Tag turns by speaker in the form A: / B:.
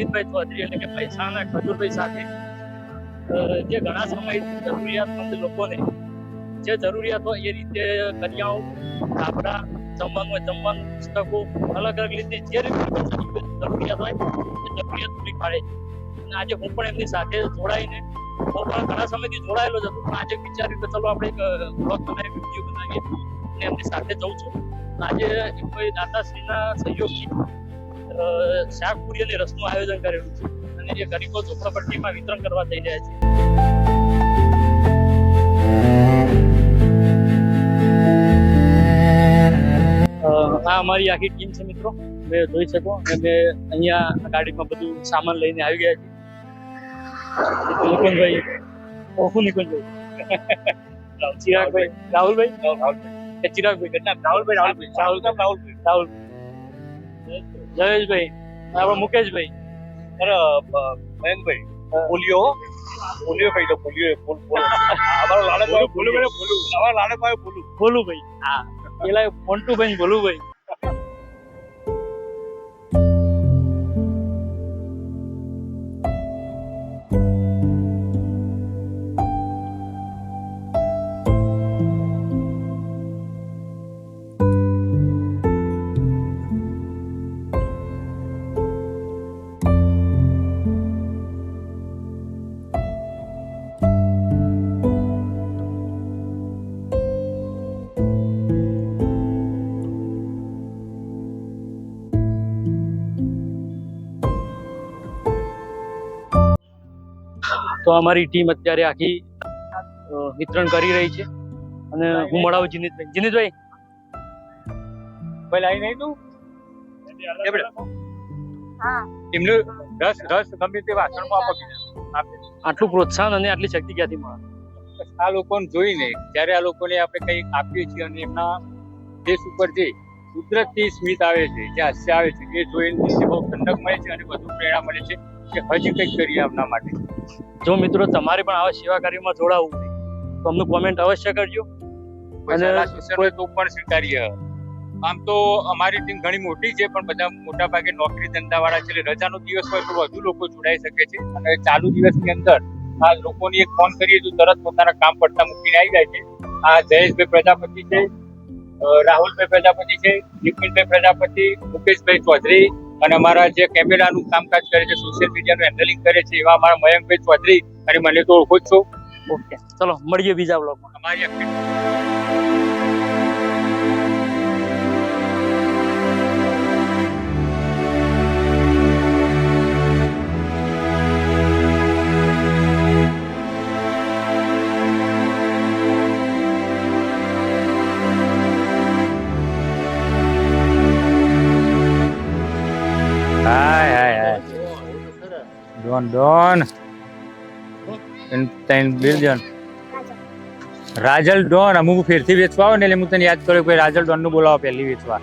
A: વિનીતભાઈ ચૌધરી એટલે કે પૈસાના ખજૂરભાઈ સાથે જે ઘણા સમયથી જરૂરિયાતમંદ લોકોને જે જરૂરિયાત હોય એ રીતે કરિયાઓ, કાપડા, જમવાનું, પુસ્તકો, અલગ અલગ રીતે જે રીતે જરૂરિયાત હોય એ જરૂરિયાત પૂરી પાડે છે. અને આજે હું પણ એમની સાથે જોડાઈને હું પણ ઘણા સમયથી જોડાયેલો જ હતો, પણ આજે વિચાર્યું કે ચલો આપણે એક બ્લોગ બનાવી વિડીયો બનાવીએ અને એમની સાથે જઉં છું. આજે કોઈ દાતાશ્રીના સહયોગથી શાકપુરી અને રસનું આયોજન કરેલું છે અને જે ગરીબો ઝોપડપટ્ટીમાં વિતરણ કરવા જઈ રહ્યા છે. આ અમારી આખી ટીમ છે મિત્રો, તમે જોઈ શકો. અને મેં અહીંયા ગાડીમાં બધું સામાન લઈને આવી ગયા છે. નિકુંજભાઈ, ચિરાગભાઈ, રાહુલભાઈ, ચિરાગભાઈ, રાહુલ, જયેશભાઈ, આપણા મુકેશભાઈ,
B: મયંકભાઈ, પોલિયો કહી દો.
A: ભોલુભાઈ, હા પેલા મોન્ટુભાઈ, ભોલુભાઈ. તો અમારી ટીમ અત્યારે આખી વિતરણ કરી રહી છે અને હું મળાવું જીનિતભાઈ
B: ભાઈ લાઈ નહીં તું એમનું રસ ગમે તે વાસણમાં આપે.
A: આટલું પ્રોત્સાહન અને આટલી શક્તિ ક્યાંથી મળે?
B: આ લોકોને જોઈને જ્યારે આ લોકોને આપણે કંઈક આપીએ છીએ અને એમના દેશ ઉપર જે કુદરતથી સ્મિત આવે છે, જે હાસ્ય આવે છે, એ જોઈને બહુ ઠંડક મળે છે અને વધુ પ્રેરણા મળે છે કે હજી કંઈક કરીએ આપણા માટે.
A: જો મિત્રો તમારે પણ આવા સેવા કાર્યમાં જોડાવવું હોય તો અમને કોમેન્ટ અવશ્ય કરજો
B: અને તો પણ સ્વીકારીએ. આમ તો અમારી ટીમ ઘણી મોટી છે, પણ બધા મોટા ભાગે નોકરી ધંધા વાળા છે, એટલે રજાનો દિવસ હોય તો વધુ લોકો જોડાઈ શકે છે. અને ચાલુ દિવસની અંદર આ લોકોને એક ફોન કરીએ તો તરત પોતાના કામ પડતા મૂકીને આવી જાય છે. આ જયેશભાઈ પ્રજાપતિ છે, રાહુલભાઈ પ્રજાપતિ છે, નિકુંજભાઈ પ્રજાપતિ, મુકેશભાઈ ચૌધરી અને અમારા જે કેમેરાનું કામકાજ કરે છે, સોશિયલ મીડિયાનું હેન્ડલિંગ કરે છે, એવા અમારા મયંકભાઈ ચૌધરી. અને મને તો ઓળખો જ છો.
A: ઓકે, ચલો મળીએ બીજા બ્લોગમાં.
B: અમારી ડોન રાજલ ડોન અમુક ફેરથી વેચવા આવે ને એટલે હું તને યાદ કર્યો કે રાજલ ડોન નું બોલાવો પહેલી વેચવા.